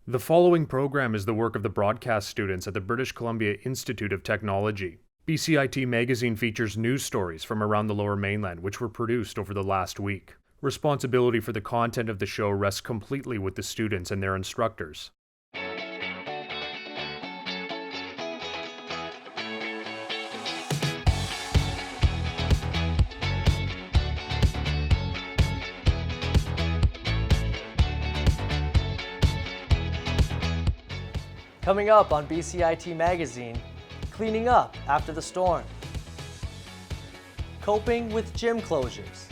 The following program is the work of the broadcast students at the British Columbia Institute of Technology. BCIT Magazine features news stories from around the Lower Mainland which were produced over the last week. Responsibility for the content of the show rests completely with the students and their instructors. Coming up on BCIT Magazine, cleaning up after the storm, coping with gym closures,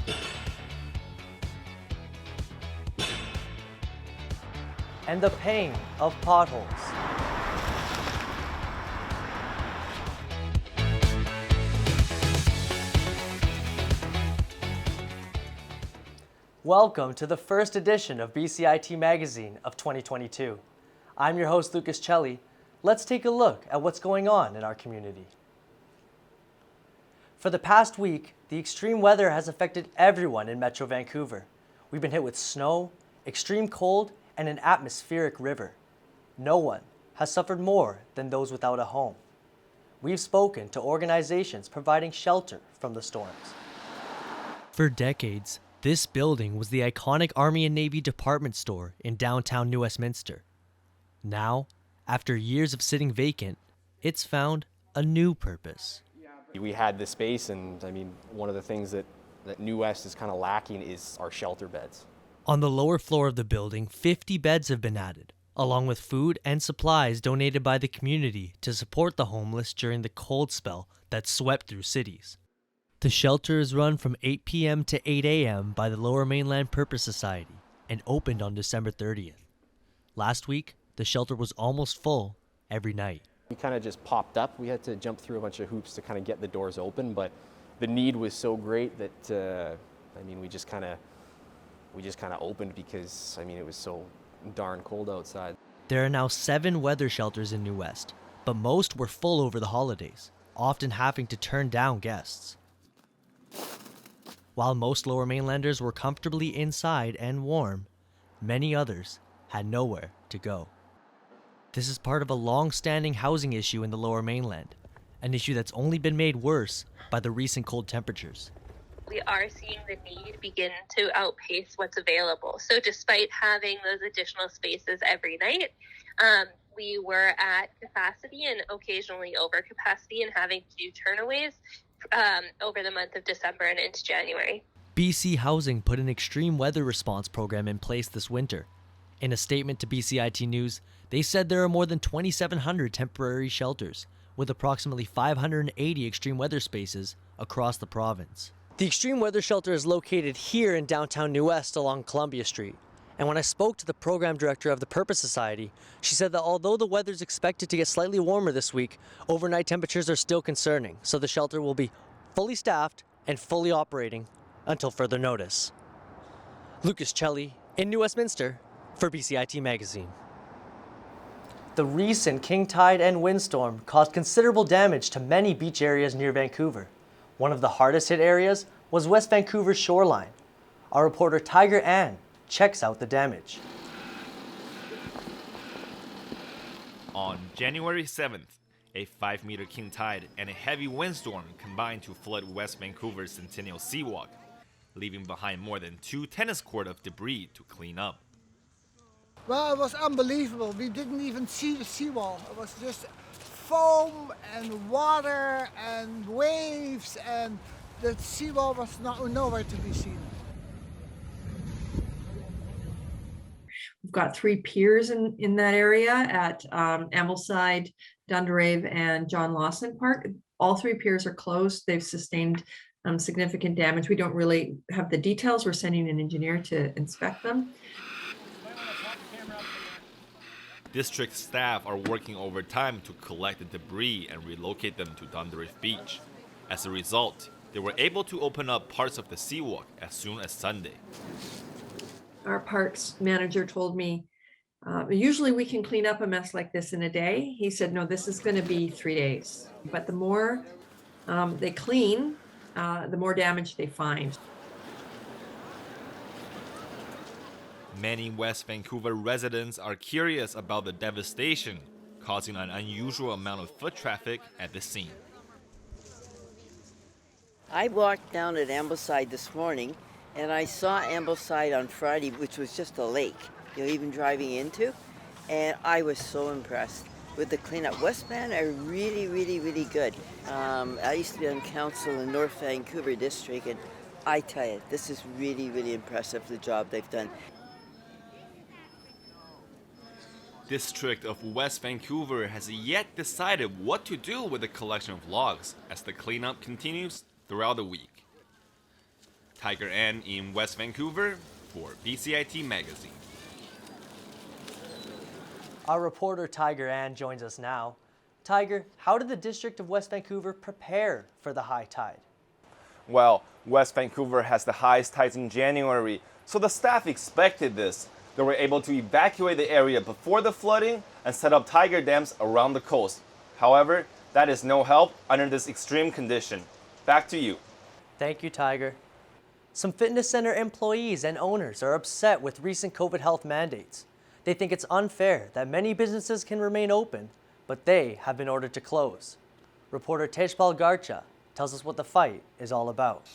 and the pain of potholes. Welcome to the first edition of BCIT Magazine of 2022. I'm your host, Lucas Celli. Let's take a look at what's going on in our community. For the past week, the extreme weather has affected everyone in Metro Vancouver. We've been hit with snow, extreme cold, and an atmospheric river. No one has suffered more than those without a home. We've spoken to organizations providing shelter from the storms. For decades, this building was the iconic Army and Navy department store in downtown New Westminster. Now, after years of sitting vacant, it's found a new purpose. We had this space, and one of the things that New West is kind of lacking is our shelter beds. On the lower floor of the building, 50 beds have been added, along with food and supplies donated by the community to support the homeless during the cold spell that swept through cities. The shelter is run from 8 p.m. to 8 a.m. by the Lower Mainland Purpose Society and opened on December 30th. Last week, the shelter was almost full every night. We kind of just popped up. We had to jump through a bunch of hoops to kind of get the doors open, but the need was so great that we just kind of opened because it was so darn cold outside. There are now 7 weather shelters in New West, but most were full over the holidays, often having to turn down guests. While most Lower Mainlanders were comfortably inside and warm, many others had nowhere to go. This is part of a long-standing housing issue in the Lower Mainland, an issue that's only been made worse by the recent cold temperatures. We are seeing the need begin to outpace what's available. So despite having those additional spaces every night, we were at capacity and occasionally over capacity and having to do turnaways over the month of December and into January. BC Housing put an extreme weather response program in place this winter. In a statement to BCIT News, they said there are more than 2,700 temporary shelters, with approximately 580 extreme weather spaces across the province. The extreme weather shelter is located here in downtown New West along Columbia Street. And when I spoke to the program director of the Purpose Society, she said that although the weather is expected to get slightly warmer this week, overnight temperatures are still concerning, so the shelter will be fully staffed and fully operating until further notice. Lucas Celli in New Westminster for BCIT Magazine. The recent king tide and windstorm caused considerable damage to many beach areas near Vancouver. One of the hardest hit areas was West Vancouver's Shoreline. Our reporter Tiger Ann checks out the damage. On January 7th, a 5-meter king tide and a heavy windstorm combined to flood West Vancouver's Centennial Seawalk, leaving behind more than 2 tennis courts of debris to clean up. Well, it was unbelievable. We didn't even see the seawall. It was just foam and water and waves, and the seawall was nowhere to be seen. We've got 3 piers in that area at Ambleside, Dunderave, and John Lawson Park. All 3 piers are closed. They've sustained significant damage. We don't really have the details. We're sending an engineer to inspect them. District staff are working overtime to collect the debris and relocate them to Dunderave Beach. As a result, they were able to open up parts of the seawalk as soon as Sunday. Our parks manager told me, usually we can clean up a mess like this in a day. He said, no, this is going to be 3 days. But the more they clean, the more damage they find. Many West Vancouver residents are curious about the devastation, causing an unusual amount of foot traffic at the scene. I walked down at Ambleside this morning, and I saw Ambleside on Friday, which was just a lake, even driving into, and I was so impressed with the cleanup. West Van are really, really, really good. I used to be on council in North Vancouver District, and I tell you, this is really, really impressive, the job they've done. District of West Vancouver has yet decided what to do with the collection of logs as the cleanup continues throughout the week. Tiger Ann in West Vancouver for BCIT Magazine. Our reporter Tiger Ann joins us now. Tiger, how did the District of West Vancouver prepare for the high tide? Well, West Vancouver has the highest tides in January, so the staff expected this. They were able to evacuate the area before the flooding and set up tiger dams around the coast. However, that is no help under this extreme condition. Back to you. Thank you, Tiger. Some fitness center employees and owners are upset with recent COVID health mandates. They think it's unfair that many businesses can remain open, but they have been ordered to close. Reporter Tejpal Garcha tells us what the fight is all about.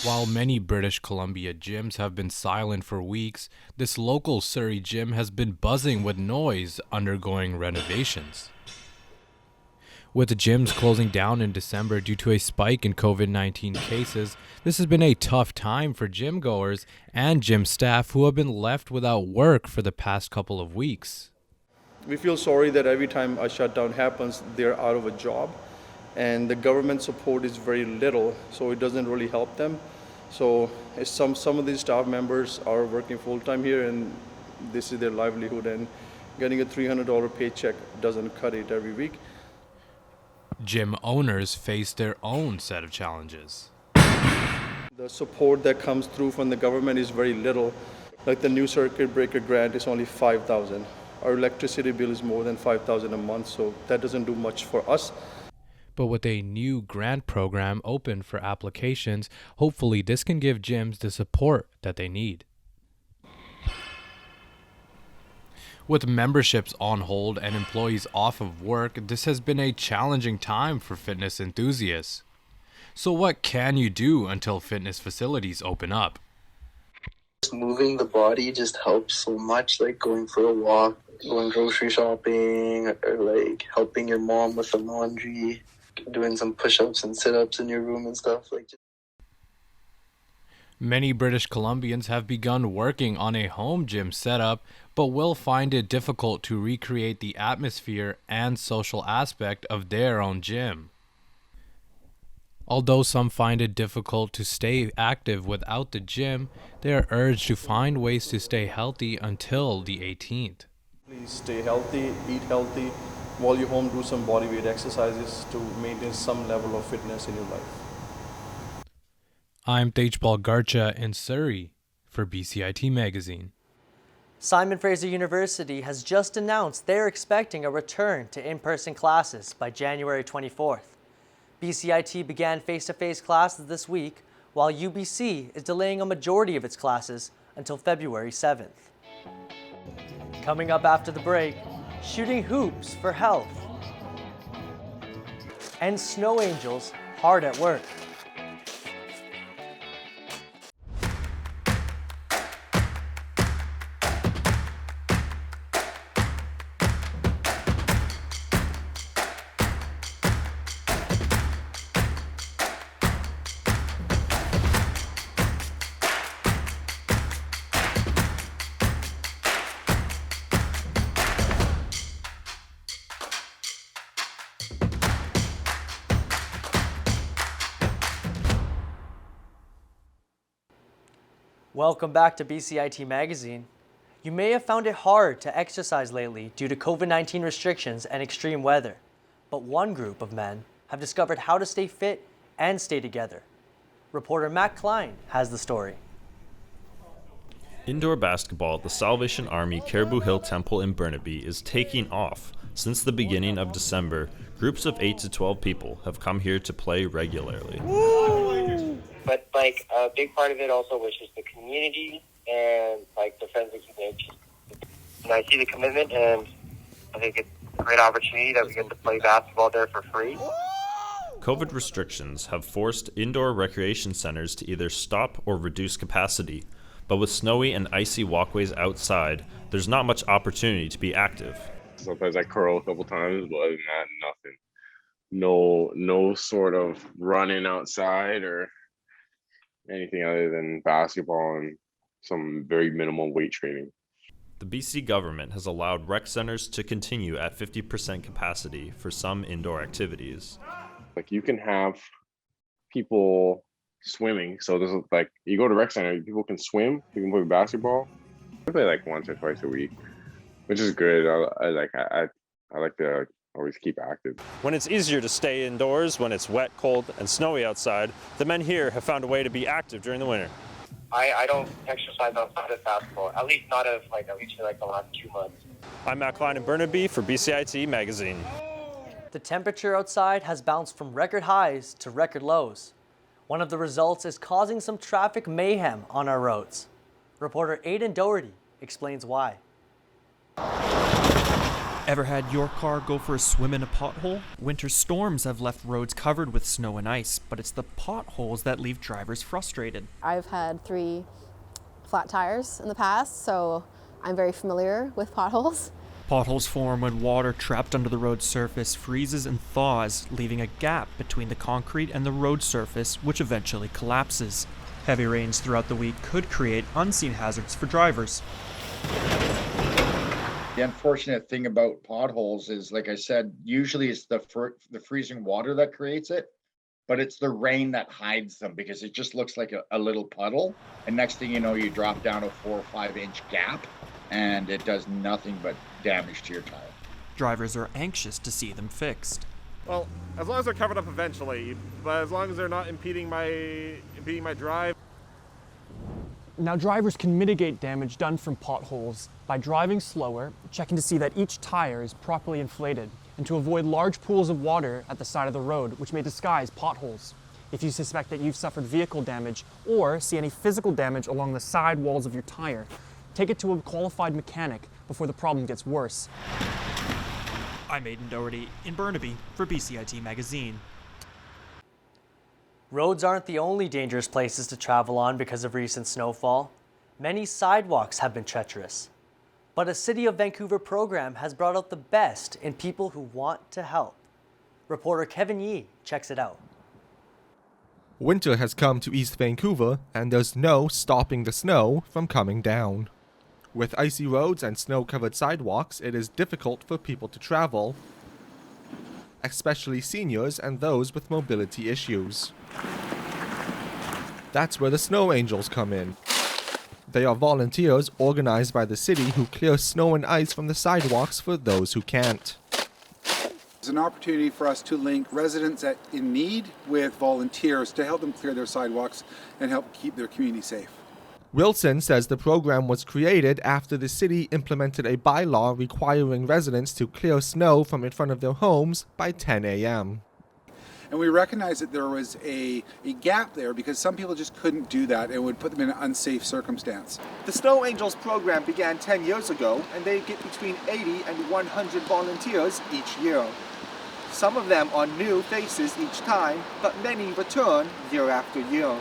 While many British Columbia gyms have been silent for weeks, this local Surrey gym has been buzzing with noise undergoing renovations. With the gyms closing down in December due to a spike in COVID-19 cases, this has been a tough time for gym goers and gym staff who have been left without work for the past couple of weeks. We feel sorry that every time a shutdown happens, they're out of a job, and the government support is very little, so it doesn't really help them. So some of these staff members are working full-time here, and this is their livelihood, and getting a $300 paycheck doesn't cut it every week. Gym owners face their own set of challenges. The support that comes through from the government is very little. Like the new circuit breaker grant is only $5,000. Our electricity bill is more than $5,000 a month, so that doesn't do much for us. But with a new grant program open for applications, hopefully this can give gyms the support that they need. With memberships on hold and employees off of work, this has been a challenging time for fitness enthusiasts. So what can you do until fitness facilities open up? Just moving the body just helps so much, like going for a walk, going grocery shopping, or like helping your mom with the laundry, doing some push-ups and sit-ups in your room and stuff. Many British Columbians have begun working on a home gym setup, but will find it difficult to recreate the atmosphere and social aspect of their own gym. Although some find it difficult to stay active without the gym, they are urged to find ways to stay healthy until the 18th. Please stay healthy, eat healthy. While you're home, do some bodyweight exercises to maintain some level of fitness in your life. I'm Tejpal Garcha in Surrey for BCIT Magazine. Simon Fraser University has just announced they're expecting a return to in-person classes by January 24th. BCIT began face-to-face classes this week, while UBC is delaying a majority of its classes until February 7th. Coming up after the break, shooting hoops for health, and snow angels hard at work. Welcome back to BCIT Magazine. You may have found it hard to exercise lately due to COVID-19 restrictions and extreme weather, but one group of men have discovered how to stay fit and stay together. Reporter Matt Klein has the story. Indoor basketball at the Salvation Army Caribou Hill Temple in Burnaby is taking off. Since the beginning of December, groups of 8 to 12 people have come here to play regularly. But like a big part of it also was just the community and like the friends that he makes. And I see the commitment, and I think it's a great opportunity that we get to play basketball there for free. COVID restrictions have forced indoor recreation centers to either stop or reduce capacity, but with snowy and icy walkways outside, there's not much opportunity to be active. Sometimes I curl a couple times, but other than that, nothing. No sort of running outside or anything other than basketball and some very minimal weight training. The BC government has allowed rec centers to continue at 50% capacity for some indoor activities. Like you can have people swimming. So this is like you go to rec center, people can swim, you can play basketball. I play like once or twice a week, which is good. I like to always keep active. When it's easier to stay indoors when it's wet, cold, and snowy outside, the men here have found a way to be active during the winter. I don't exercise outside of basketball, at least not at least for the last 2 months. I'm Matt Klein in Burnaby for BCIT Magazine. The temperature outside has bounced from record highs to record lows. One of the results is causing some traffic mayhem on our roads. Reporter Aidan Doherty explains why. Ever had your car go for a swim in a pothole? Winter storms have left roads covered with snow and ice, but it's the potholes that leave drivers frustrated. I've had 3 flat tires in the past, so I'm very familiar with potholes. Potholes form when water trapped under the road surface freezes and thaws, leaving a gap between the concrete and the road surface, which eventually collapses. Heavy rains throughout the week could create unseen hazards for drivers. The unfortunate thing about potholes is, like I said, usually it's the freezing water that creates it, but it's the rain that hides them because it just looks like a little puddle. And next thing you know, you drop down a 4 or 5 inch gap and it does nothing but damage to your tire. Drivers are anxious to see them fixed. Well, as long as they're covered up eventually, but as long as they're not impeding my drive. Now, drivers can mitigate damage done from potholes by driving slower, checking to see that each tire is properly inflated, and to avoid large pools of water at the side of the road, which may disguise potholes. If you suspect that you've suffered vehicle damage or see any physical damage along the side walls of your tire, take it to a qualified mechanic before the problem gets worse. I'm Aidan Doherty in Burnaby for BCIT Magazine. Roads aren't the only dangerous places to travel on because of recent snowfall. Many sidewalks have been treacherous. But a City of Vancouver program has brought out the best in people who want to help. Reporter Kevin Yee checks it out. Winter has come to East Vancouver, and there's no stopping the snow from coming down. With icy roads and snow-covered sidewalks, it is difficult for people to travel, especially seniors and those with mobility issues. That's where the Snow Angels come in. They are volunteers organized by the city who clear snow and ice from the sidewalks for those who can't. It's an opportunity for us to link residents in need with volunteers to help them clear their sidewalks and help keep their community safe. Wilson says the program was created after the city implemented a bylaw requiring residents to clear snow from in front of their homes by 10 a.m. And we recognized that there was a gap there because some people just couldn't do that and would put them in an unsafe circumstance. The Snow Angels program began 10 years ago, and they get between 80 and 100 volunteers each year. Some of them are new faces each time, but many return year after year.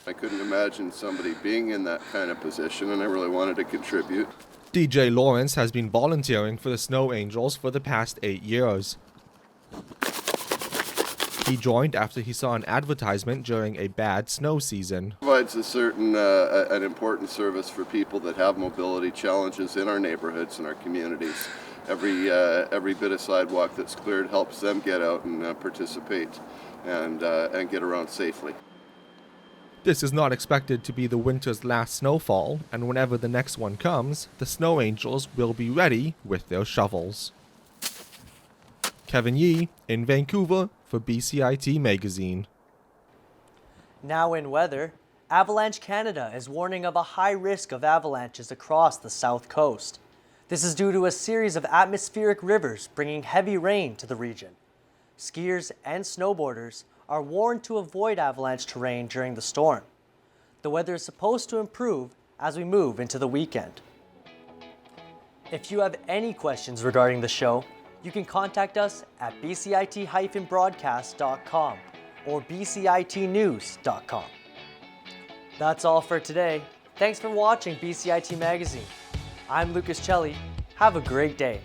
I couldn't imagine somebody being in that kind of position, and I really wanted to contribute. DJ Lawrence has been volunteering for the Snow Angels for the past 8 years. He joined after he saw an advertisement during a bad snow season. Provides a certain, an important service for people that have mobility challenges in our neighborhoods and our communities. Every bit of sidewalk that's cleared helps them get out and participate and get around safely. This is not expected to be the winter's last snowfall, and whenever the next one comes, the Snow Angels will be ready with their shovels. Kevin Yee in Vancouver for BCIT Magazine. Now in weather, Avalanche Canada is warning of a high risk of avalanches across the south coast. This is due to a series of atmospheric rivers bringing heavy rain to the region. Skiers and snowboarders are warned to avoid avalanche terrain during the storm. the weather is supposed to improve as we move into the weekend. If you have any questions regarding the show, you can contact us at bcit-broadcast.com or bcitnews.com. That's all for today. Thanks for watching BCIT Magazine. I'm Lucas Celli. Have a great day.